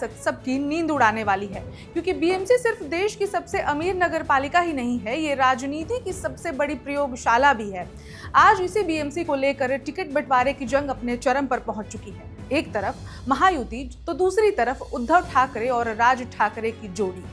सियासत सबकी नींद उड़ाने वाली है, क्योंकि बीएमसी सिर्फ देश की सबसे अमीर नगरपालिका ही नहीं है, ये राजनीति की सबसे बड़ी प्रयोगशाला भी है। आज इसी बीएमसी को लेकर टिकट बंटवारे की जंग अपने चरम पर पहुंच चुकी है। एक तरफ महायुति तो दूसरी तरफ उद्धव ठाकरे और राज ठाकरे की जोड़ी।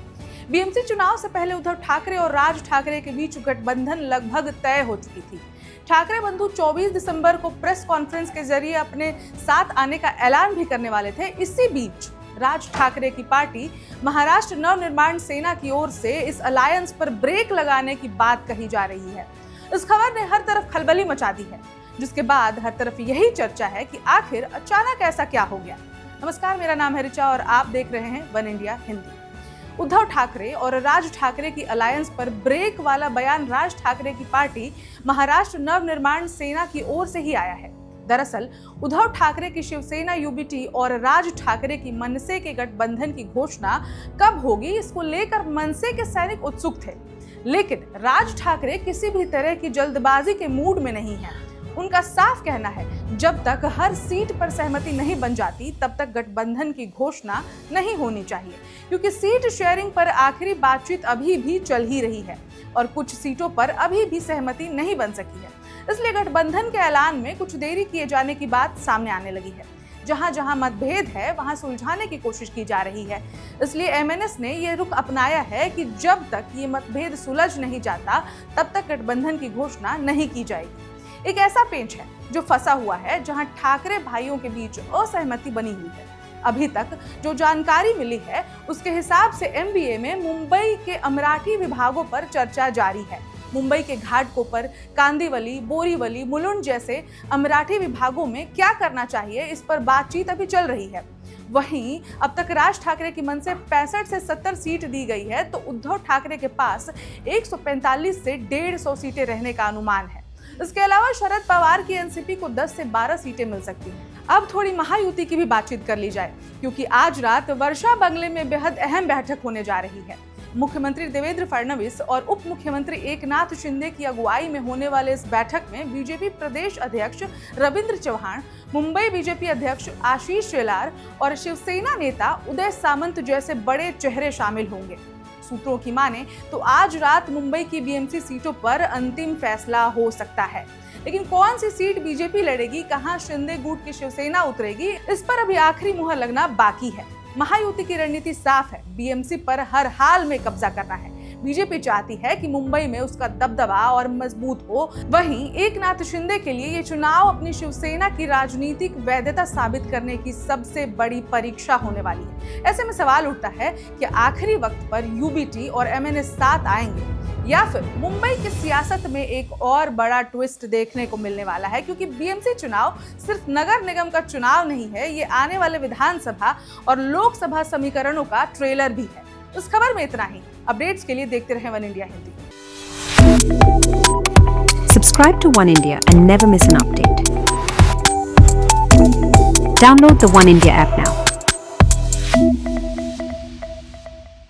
बीएमसी चुनाव से पहले उद्धव ठाकरे और राज ठाकरे के बीच गठबंधन लगभग तय हो चुकी थी। ठाकरे बंधु 24 दिसंबर को प्रेस कॉन्फ्रेंस के जरिए अपने साथ आने का ऐलान भी करने वाले थे। इसी बीच राज ठाकरे की पार्टी महाराष्ट्र नवनिर्माण सेना की ओर से इस अलायंस पर ब्रेक लगाने की बात कही जा रही है। इस खबर ने हर तरफ खलबली मचा दी है, जिसके बाद हर तरफ यही चर्चा है कि आखिर अचानक ऐसा क्या हो गया। नमस्कार, मेरा नाम है ऋचा और आप देख रहे हैं वन इंडिया हिंदी। उद्धव ठाकरे और राज ठाकरे की अलायंस पर ब्रेक वाला बयान राज ठाकरे की पार्टी महाराष्ट्र नवनिर्माण सेना की ओर से ही आया है। दरअसल उद्धव ठाकरे की शिवसेना यूबीटी और राज ठाकरे की मनसे के गठबंधन की घोषणा कब होगी, इसको लेकर मनसे के सैनिक उत्सुक थे, लेकिन राज ठाकरे किसी भी तरह की जल्दबाजी के मूड में नहीं है। उनका साफ कहना है, जब तक हर सीट पर सहमति नहीं बन जाती तब तक गठबंधन की घोषणा नहीं होनी चाहिए, क्योंकि सीट शेयरिंग पर आखिरी बातचीत अभी भी चल ही रही है और कुछ सीटों पर अभी भी सहमति नहीं बन सकी है। इसलिए गठबंधन के ऐलान में कुछ देरी किए जाने की बात सामने आने लगी है। जहां जहां मतभेद है वहां सुलझाने की कोशिश की जा रही है। इसलिए एमएनएस ने यह रुख अपनाया है कि जब तक ये मतभेद सुलझ नहीं जाता तब तक गठबंधन की घोषणा नहीं की जाएगी। एक ऐसा पेंच है जो फंसा हुआ है, जहां ठाकरे भाइयों के बीच असहमति बनी हुई है। अभी तक जो जानकारी मिली है उसके हिसाब से एमबीए में मुंबई के अमराठी विभागों पर चर्चा जारी है। मुंबई के घाटकोपर, कांदिवली, बोरीवली, मुलुंड जैसे अमराठी विभागों में क्या करना चाहिए, इस पर बातचीत अभी चल रही है। वहीं अब तक राज ठाकरे की मन से 65 से 70 सीट दी गई है, तो उद्धव ठाकरे के पास 145 से 150 सीटें रहने का अनुमान है। इसके अलावा शरद पवार की एनसीपी को 10 से 12 सीटें मिल सकती हैं। अब थोड़ी महायुति की भी बातचीत कर ली जाए, क्योंकि आज रात वर्षा बंगले में बेहद अहम बैठक होने जा रही है। मुख्यमंत्री देवेंद्र फडणवीस और उप मुख्यमंत्री एकनाथ शिंदे की अगुवाई में होने वाले इस बैठक में बीजेपी प्रदेश अध्यक्ष रविंद्र चौहान, मुंबई बीजेपी अध्यक्ष आशीष शेलार और शिवसेना नेता उदय सामंत जैसे बड़े चेहरे शामिल होंगे। सूत्रों की माने तो आज रात मुंबई की बीएमसी सीटों पर अंतिम फैसला हो सकता है, लेकिन कौन सी सीट बीजेपी लड़ेगी, कहां शिंदे गुट की शिवसेना उतरेगी, इस पर अभी आखिरी मुहर लगना बाकी है। महायुति की रणनीति साफ है, बीएमसी पर हर हाल में कब्जा करना है। बीजेपी चाहती है कि मुंबई में उसका दबदबा और मजबूत हो। वहीं एकनाथ शिंदे के लिए ये चुनाव अपनी शिवसेना की राजनीतिक वैधता साबित करने की सबसे बड़ी परीक्षा होने वाली है। ऐसे में सवाल उठता है कि आखिरी वक्त पर यूबीटी और एमएनएस साथ आएंगे या फिर मुंबई की सियासत में एक और बड़ा ट्विस्ट देखने को मिलने वाला है, क्योंकि बीएमसी चुनाव सिर्फ नगर निगम का चुनाव नहीं है, ये आने वाले विधानसभा और लोकसभा समीकरणों का ट्रेलर भी है। इस खबर में इतना ही। अपडेट्स के लिए देखते रहें one India Hindi. Subscribe to One India and never miss an update. Download the One India app now.